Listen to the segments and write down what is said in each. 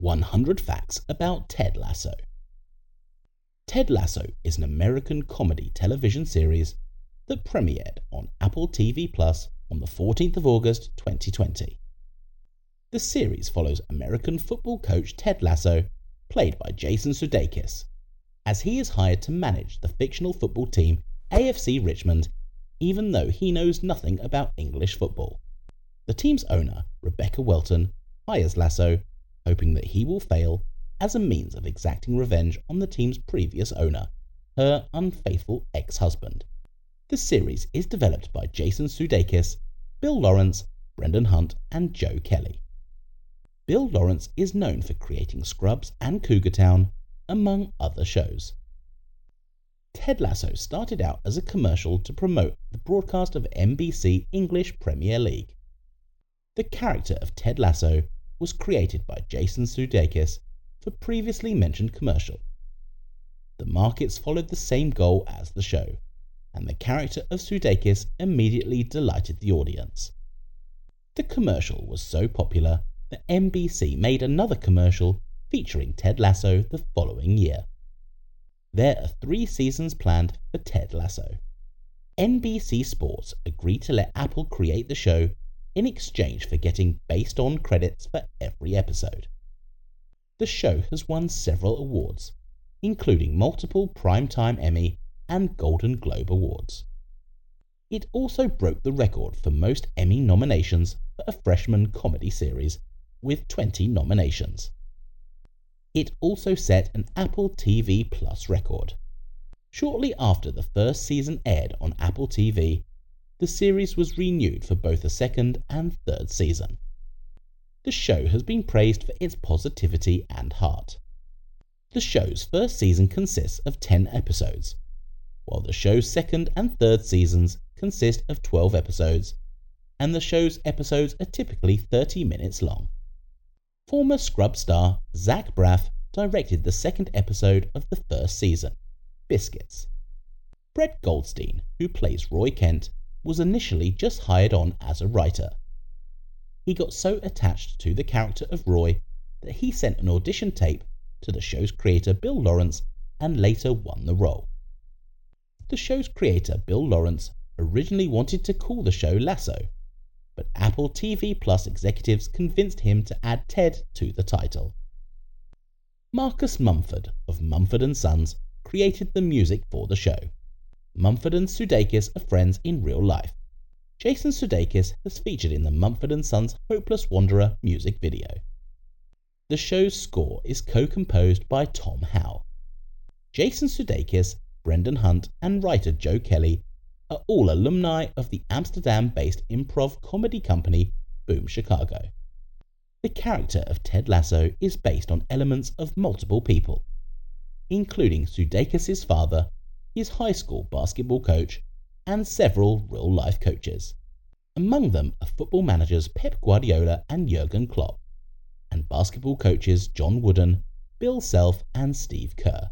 100 Facts About Ted Lasso. Ted Lasso is an American comedy television series that premiered on Apple TV Plus on the 14th of August 2020. The series follows American football coach Ted Lasso, played by Jason Sudeikis, as he is hired to manage the fictional football team AFC Richmond, even though he knows nothing about English football. The team's owner, Rebecca Welton, hires Lasso, hoping that he will fail as a means of exacting revenge on the team's previous owner, her unfaithful ex-husband. The series is developed by Jason Sudeikis, Bill Lawrence, Brendan Hunt, and Joe Kelly. Bill Lawrence is known for creating Scrubs and Cougar Town, among other shows. Ted Lasso started out as a commercial to promote the broadcast of NBC English Premier League. The character of Ted Lasso was created by Jason Sudeikis for previously mentioned commercial. The markets followed the same goal as the show, and the character of Sudeikis immediately delighted the audience. The commercial was so popular that NBC made another commercial featuring Ted Lasso the following year. There are 3 seasons planned for Ted Lasso. NBC Sports agreed to let Apple create the show in exchange for getting based-on credits for every episode. The show has won several awards, including multiple Primetime Emmy and Golden Globe Awards. It also broke the record for most Emmy nominations for a freshman comedy series, with 20 nominations. It also set an Apple TV Plus record. Shortly after the first season aired on Apple TV, the series was renewed for both a second and third season. The show has been praised for its positivity and heart. The show's first season consists of 10 episodes, while the show's second and third seasons consist of 12 episodes, and the show's episodes are typically 30 minutes long. Former Scrub star Zach Braff directed the second episode of the first season, Biscuits. Brett Goldstein, who plays Roy Kent, was initially just hired on as a writer. He got so attached to the character of Roy that he sent an audition tape to the show's creator Bill Lawrence and later won the role. The show's creator Bill Lawrence originally wanted to call the show Lasso, but Apple TV Plus executives convinced him to add Ted to the title. Marcus Mumford of Mumford & Sons created the music for the show. Mumford and Sudeikis are friends in real life. Jason Sudeikis has featured in the Mumford & Sons Hopeless Wanderer music video. The show's score is co-composed by Tom Howe. Jason Sudeikis, Brendan Hunt, and writer Joe Kelly are all alumni of the Amsterdam-based improv comedy company Boom Chicago. The character of Ted Lasso is based on elements of multiple people, including Sudeikis' father, his high school basketball coach, and several real-life coaches. Among them are football managers Pep Guardiola and Jurgen Klopp, and basketball coaches John Wooden, Bill Self, and Steve Kerr.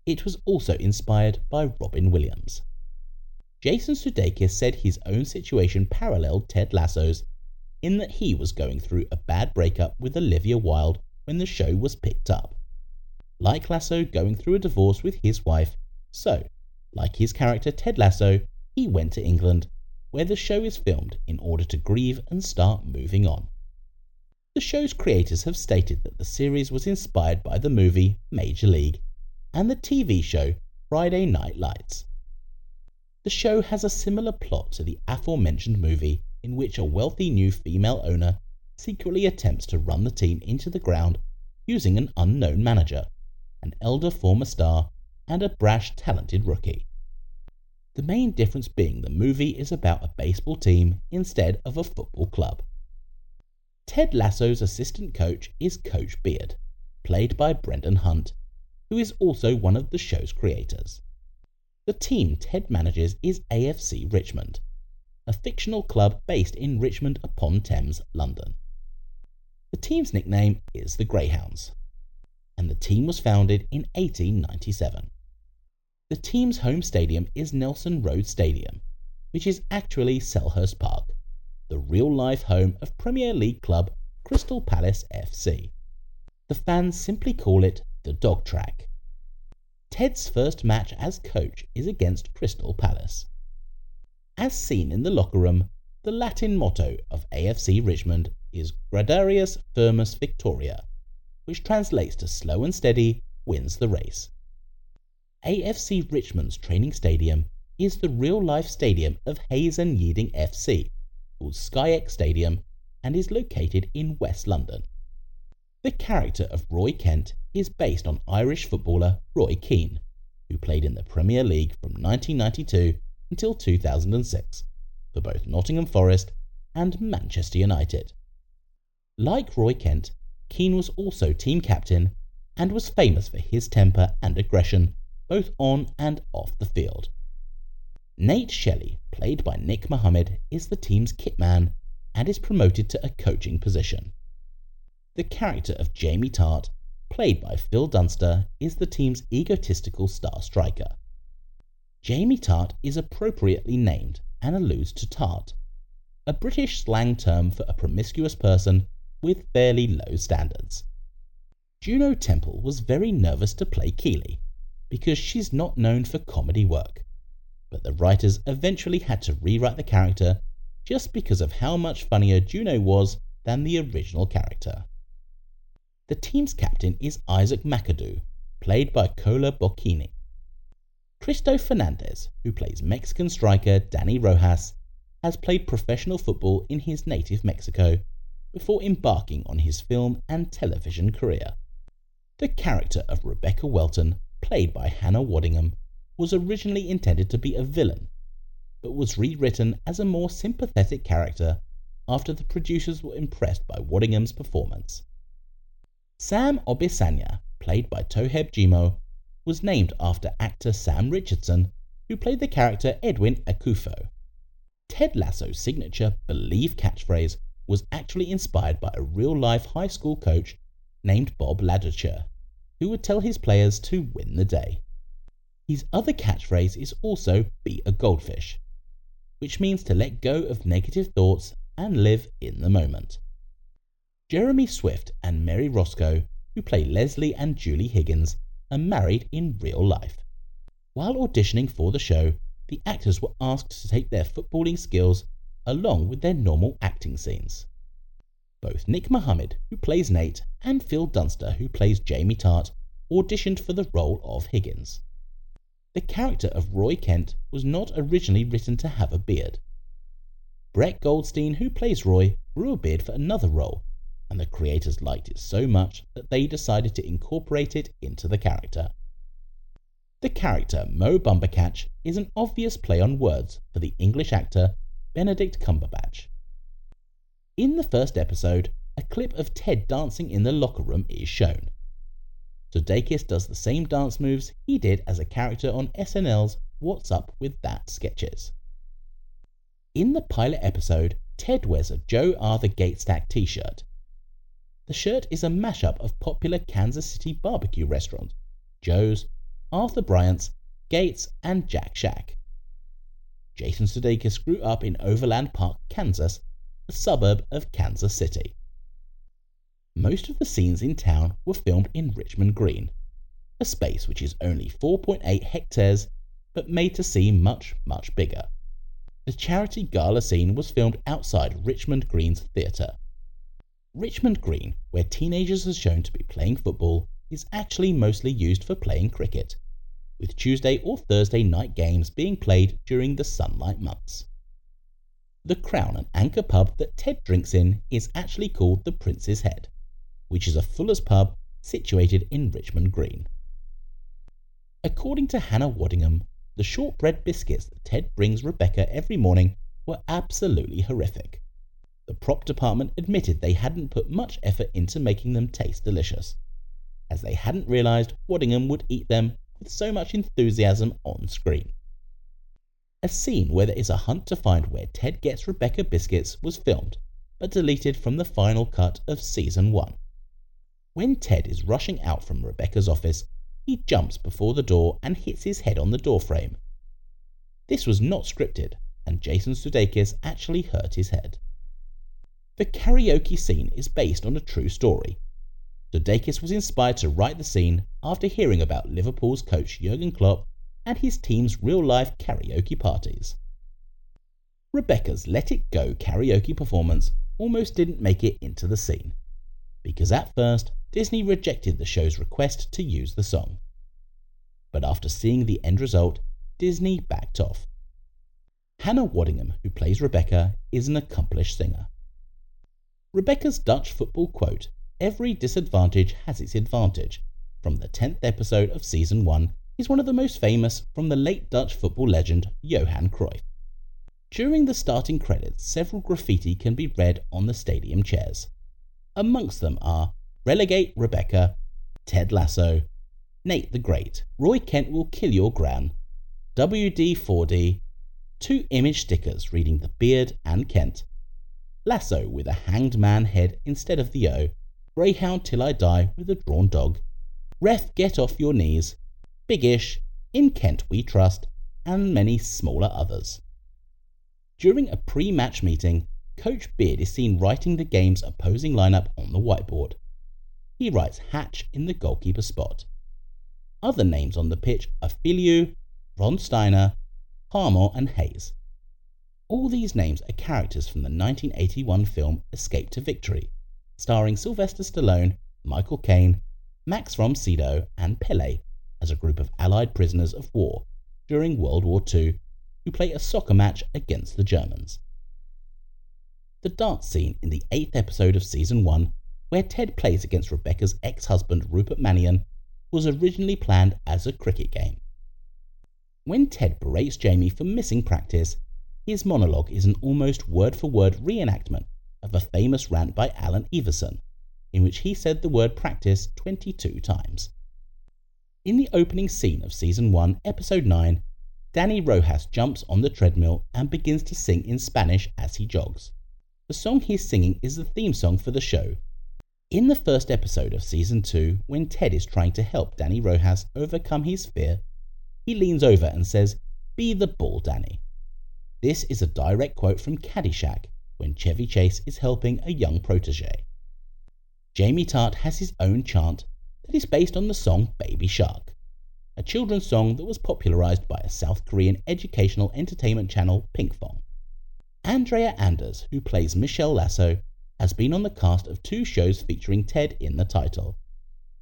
It was also inspired by Robin Williams. Jason Sudeikis said his own situation paralleled Ted Lasso's in that he was going through a bad breakup with Olivia Wilde when the show was picked up. Like Lasso going through a divorce with his wife, so, like his character Ted Lasso, he went to England, where the show is filmed in order to grieve and start moving on. The show's creators have stated that the series was inspired by the movie Major League and the TV show Friday Night Lights. The show has a similar plot to the aforementioned movie, in which a wealthy new female owner secretly attempts to run the team into the ground using an unknown manager, an elder former star, and a brash talented rookie. The main difference being the movie is about a baseball team instead of a football club. Ted Lasso's assistant coach is Coach Beard, played by Brendan Hunt, who is also one of the show's creators. The team Ted manages is AFC Richmond, a fictional club based in Richmond upon Thames, London. The team's nickname is the Greyhounds, and the team was founded in 1897. The team's home stadium is Nelson Road Stadium, which is actually Selhurst Park, the real-life home of Premier League club Crystal Palace FC. The fans simply call it the dog track. Ted's first match as coach is against Crystal Palace. As seen in the locker room, the Latin motto of AFC Richmond is Gradarius Firmus Victoria, which translates to slow and steady wins the race. AFC Richmond's training stadium is the real-life stadium of Hayes and Yeading FC, called SkyX Stadium, and is located in West London. The character of Roy Kent is based on Irish footballer Roy Keane, who played in the Premier League from 1992 until 2006 for both Nottingham Forest and Manchester United. Like Roy Kent, Keane was also team captain and was famous for his temper and aggression both on and off the field. Nate Shelley, played by Nick Mohammed, is the team's kitman and is promoted to a coaching position. The character of Jamie Tart, played by Phil Dunster, is the team's egotistical star striker. Jamie Tart is appropriately named and alludes to tart, a British slang term for a promiscuous person with fairly low standards. Juno Temple was very nervous to play Keeley because she's not known for comedy work, but the writers eventually had to rewrite the character just because of how much funnier Juno was than the original character. The team's captain is Isaac McAdoo, played by Cola Bocchini. Cristo Fernandez, who plays Mexican striker Danny Rojas, has played professional football in his native Mexico before embarking on his film and television career. The character of Rebecca Welton, played by Hannah Waddingham, was originally intended to be a villain, but was rewritten as a more sympathetic character after the producers were impressed by Waddingham's performance. Sam Obisanya, played by Toheb Jimo, was named after actor Sam Richardson, who played the character Edwin Akufo. Ted Lasso's signature "Believe" catchphrase was actually inspired by a real-life high school coach named Bob Ladouceur, who would tell his players to win the day. His other catchphrase is also "Be a goldfish," which means to let go of negative thoughts and live in the moment. Jeremy Swift and Mary Roscoe, who play Leslie and Julie Higgins, are married in real life. While auditioning for the show, the actors were asked to take their footballing skills along with their normal acting scenes. Both Nick Mohammed, who plays Nate, and Phil Dunster, who plays Jamie Tart, auditioned for the role of Higgins. The character of Roy Kent was not originally written to have a beard. Brett Goldstein, who plays Roy, grew a beard for another role, and the creators liked it so much that they decided to incorporate it into the character. The character Mo Bumbercatch is an obvious play on words for the English actor Benedict Cumberbatch. In the first episode, a clip of Ted dancing in the locker room is shown. Sudeikis does the same dance moves he did as a character on SNL's What's Up With That sketches. In the pilot episode, Ted wears a Joe Arthur Gatestack t-shirt. The shirt is a mashup of popular Kansas City barbecue restaurants, Joe's, Arthur Bryant's, Gates, and Jack Shack. Jason Sudeikis grew up in Overland Park, Kansas, a suburb of Kansas City. Most of the scenes in town were filmed in Richmond Green, a space which is only 4.8 hectares but made to seem much, much bigger. The charity gala scene was filmed outside Richmond Green's theatre. Richmond Green, where teenagers are shown to be playing football, is actually mostly used for playing cricket, with Tuesday or Thursday night games being played during the sunlight months. The Crown and Anchor pub that Ted drinks in is actually called the Prince's Head, which is a Fuller's pub situated in Richmond Green. According to Hannah Waddingham, the shortbread biscuits that Ted brings Rebecca every morning were absolutely horrific. The prop department admitted they hadn't put much effort into making them taste delicious, as they hadn't realised Waddingham would eat them with so much enthusiasm on screen. A scene where there is a hunt to find where Ted gets Rebecca biscuits was filmed, but deleted from the final cut of Season 1. When Ted is rushing out from Rebecca's office, he jumps before the door and hits his head on the doorframe. This was not scripted, and Jason Sudeikis actually hurt his head. The karaoke scene is based on a true story. Sudeikis was inspired to write the scene after hearing about Liverpool's coach Jurgen Klopp and his team's real-life karaoke parties. Rebecca's Let It Go karaoke performance almost didn't make it into the scene, because at first Disney rejected the show's request to use the song. But after seeing the end result, Disney backed off. Hannah Waddingham, who plays Rebecca, is an accomplished singer. Rebecca's Dutch football quote, "Every disadvantage has its advantage," from the 10th episode of Season 1 is one of the most famous from the late Dutch football legend Johan Cruyff. During the starting credits, several graffiti can be read on the stadium chairs. Amongst them are "Relegate Rebecca," "Ted Lasso," "Nate the Great," "Roy Kent will kill your gran," WD-4D, 2 image stickers reading "The Beard" and "Kent," "Lasso" with a hanged man head instead of the O, "Greyhound till I die" with a drawn dog, "Ref get off your knees," "Big-ish," "In Kent we trust," and many smaller others. During a pre-match meeting, Coach Beard is seen writing the game's opposing lineup on the whiteboard. He writes Hatch in the goalkeeper spot. Other names on the pitch are Filiu, Ron Steiner, Harmore and Hayes. All these names are characters from the 1981 film Escape to Victory, starring Sylvester Stallone, Michael Caine, Max von Sydow and Pele as a group of Allied prisoners of war during World War II who play a soccer match against the Germans. The dance scene in the 8th episode of Season 1, where Ted plays against Rebecca's ex-husband Rupert Mannion, was originally planned as a cricket game. When Ted berates Jamie for missing practice, his monologue is an almost word-for-word reenactment of a famous rant by Alan Everson, in which he said the word practice 22 times. In the opening scene of Season 1, Episode 9, Danny Rojas jumps on the treadmill and begins to sing in Spanish as he jogs. The song he's singing is the theme song for the show. In the first episode of Season 2, when Ted is trying to help Danny Rojas overcome his fear, he leans over and says, "Be the bull, Danny." This is a direct quote from Caddyshack, when Chevy Chase is helping a young protege. Jamie Tart has his own chant that is based on the song Baby Shark, a children's song that was popularized by a South Korean educational entertainment channel, Pinkfong. Andrea Anders, who plays Michelle Lasso, has been on the cast of 2 shows featuring Ted in the title,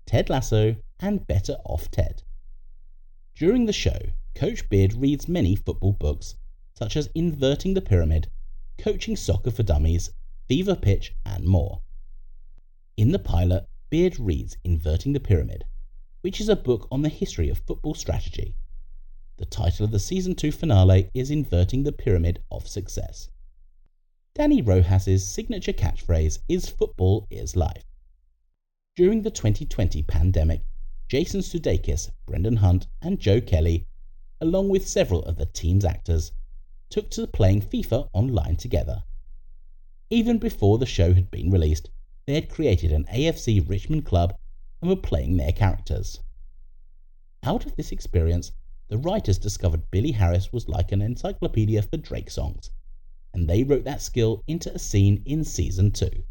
Ted Lasso and Better Off Ted. During the show, Coach Beard reads many football books, such as Inverting the Pyramid, Coaching Soccer for Dummies, Fever Pitch, and more. In the pilot, Beard reads Inverting the Pyramid, which is a book on the history of football strategy. The title of the Season 2 finale is Inverting the Pyramid of Success. Danny Rojas' signature catchphrase is "Football is life." During the 2020 pandemic, Jason Sudeikis, Brendan Hunt and Joe Kelly, along with several of the team's actors, took to playing FIFA online together. Even before the show had been released, they had created an AFC Richmond club and were playing their characters. Out of this experience, the writers discovered Billy Harris was like an encyclopedia for Drake songs, and they wrote that skill into a scene in Season 2.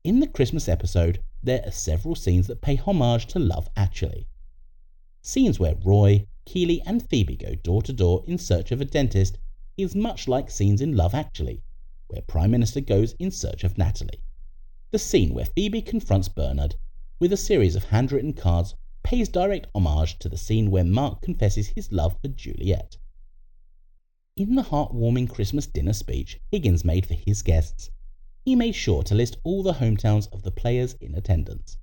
In the Christmas episode, there are several scenes that pay homage to Love Actually. Scenes where Roy, Keely and Phoebe go door to door in search of a dentist is much like scenes in Love Actually, where Prime Minister goes in search of Natalie. The scene where Phoebe confronts Bernard with a series of handwritten cards pays direct homage to the scene where Mark confesses his love for Juliet. In the heartwarming Christmas dinner speech Higgins made for his guests, he made sure to list all the hometowns of the players in attendance,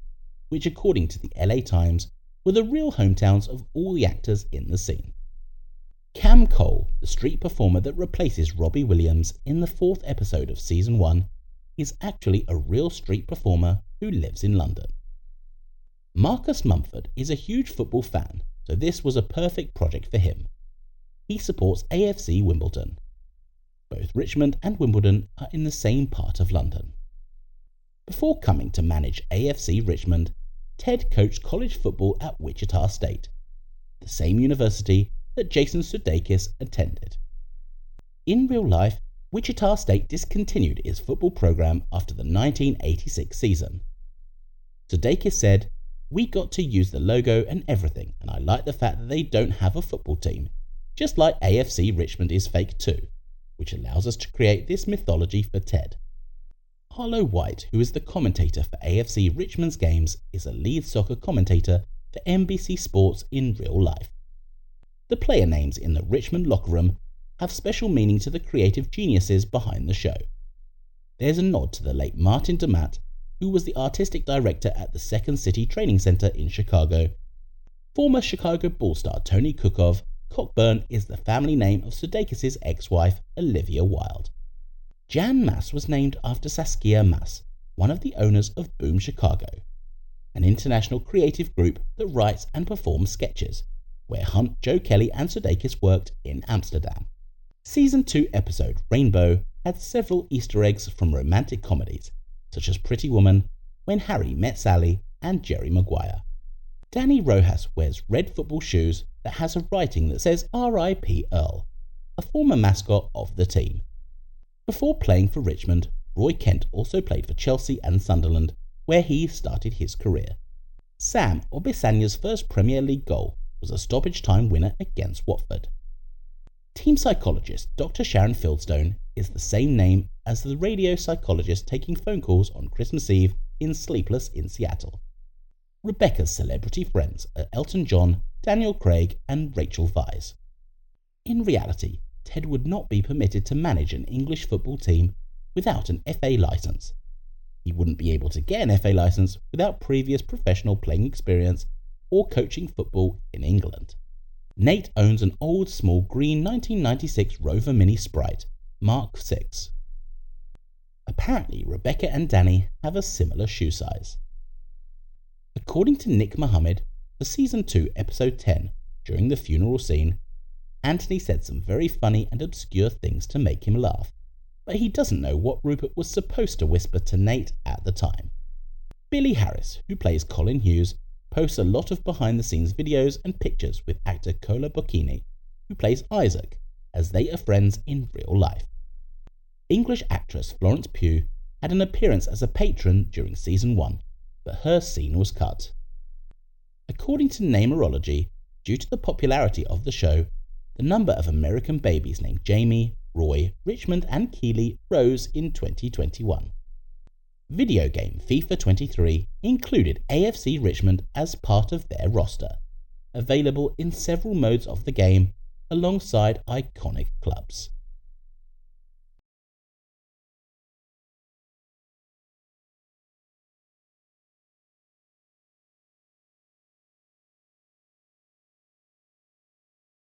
which according to the LA Times were the real hometowns of all the actors in the scene. Cam Cole, the street performer that replaces Robbie Williams in the 4th episode of Season 1, is actually a real street performer who lives in London. Marcus Mumford is a huge football fan, so this was a perfect project for him. He supports AFC Wimbledon. Both Richmond and Wimbledon are in the same part of London. Before coming to manage AFC Richmond, Ted coached college football at Wichita State, the same university that Jason Sudeikis attended. In real life, Wichita State discontinued its football program after the 1986 season. Sudeikis said, "We got to use the logo and everything, and I like the fact that they don't have a football team, just like AFC Richmond is fake too, which allows us to create this mythology for Ted." Arlo White, who is the commentator for AFC Richmond's games, is a lead soccer commentator for NBC Sports in real life. The player names in the Richmond locker room have special meaning to the creative geniuses behind the show. There's a nod to the late Martin DeMatt, who was the artistic director at the Second City Training Center in Chicago. Former Chicago Bulls star Tony Kukoc Cockburn is the family name of Sudeikis' ex-wife, Olivia Wilde. Jan Mass was named after Saskia Mass, one of the owners of Boom Chicago, an international creative group that writes and performs sketches, where Hunt, Joe Kelly and Sudeikis worked in Amsterdam. Season 2 episode Rainbow had several Easter eggs from romantic comedies, such as Pretty Woman, When Harry Met Sally, and Jerry Maguire. Danny Rojas wears red football shoes that has a writing that says R.I.P. Earl, a former mascot of the team. Before playing for Richmond, Roy Kent also played for Chelsea and Sunderland, where he started his career. Sam Obisanya's first Premier League goal was a stoppage time winner against Watford. Team psychologist Dr. Sharon Fieldstone is the same name as the radio psychologist taking phone calls on Christmas Eve in Sleepless in Seattle. Rebecca's celebrity friends are Elton John, Daniel Craig and Rachel Weisz. In reality, Ted would not be permitted to manage an English football team without an FA licence. He wouldn't be able to get an FA licence without previous professional playing experience or coaching football in England. Nate owns an old small green 1996 Rover Mini Sprite, Mark 6. Apparently, Rebecca and Danny have a similar shoe size. According to Nick Mohammed, for Season 2, Episode 10, during the funeral scene, Anthony said some very funny and obscure things to make him laugh, but he doesn't know what Rupert was supposed to whisper to Nate at the time. Billy Harris, who plays Colin Hughes, posts a lot of behind-the-scenes videos and pictures with actor Kola Bocchini, who plays Isaac, as they are friends in real life. English actress Florence Pugh had an appearance as a patron during Season 1, but her scene was cut. According to Namerology, due to the popularity of the show, the number of American babies named Jamie, Roy, Richmond and Keeley rose in 2021. Video game FIFA 23 included AFC Richmond as part of their roster, available in several modes of the game alongside iconic clubs.